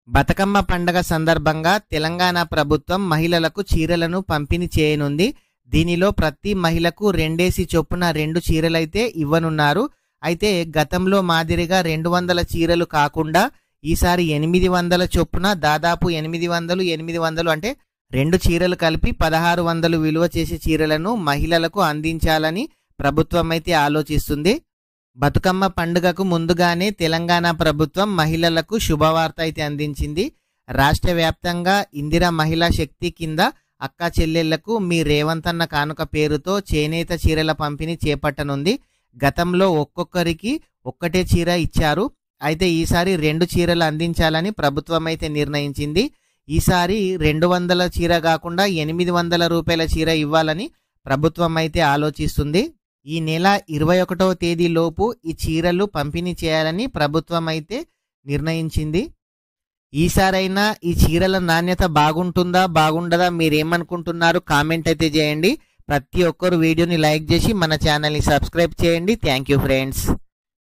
బతుకమ్మ పండగ సందర్భంగా తెలంగాణ ప్రభుత్వం మహిళలకు చీరలను పంపిణీ చేయనుంది. దీనిలో ప్రతి మహిళకు 2 చొప్పున 2 చీరలైతే ఇవ్వనున్నారు. అయితే గతంలో మాదిరిగా 200 చీరలు కాకుండా ఈసారి 800 చొప్పున దాదాపు 800 అంటే 2 చీరలు కలిపి 1600 విలువ చేసే చీరలను మహిళలకు అందించాలని ప్రభుత్వం అయితే ఆలోచిస్తుంది. బతుకమ్మ పండుగకు ముందుగానే తెలంగాణ ప్రభుత్వం మహిళలకు శుభవార్త అయితే అందించింది. రాష్ట్ర వ్యాప్తంగా ఇందిరా మహిళా శక్తి కింద అక్క చెల్లెళ్లకు మీ రేవంత్ అన్న కానుక పేరుతో చేనేత చీరల పంపిణీ చేపట్టనుంది. గతంలో ఒక్కొక్కరికి ఒక్కటే చీర ఇచ్చారు. అయితే ఈసారి 2 చీరలు అందించాలని ప్రభుత్వం అయితే నిర్ణయించింది. ఈసారి 200 చీర కాకుండా 800 రూపాయల చీర ఇవ్వాలని ప్రభుత్వం అయితే ఆలోచిస్తుంది. ఈ నెల 21వ తేదీలోపు ఈ చీరలు పంపిణీ చేయాలని ప్రభుత్వం అయితే నిర్ణయించింది. ఈసారైనా ఈ చీరల నాణ్యత బాగుంటుందా బాగుండదా మీరేమనుకుంటున్నారు కామెంట్ అయితే చేయండి. ప్రతి ఒక్కరు వీడియోని లైక్ చేసి మన ఛానల్ని సబ్స్క్రైబ్ చేయండి. Thank you friends.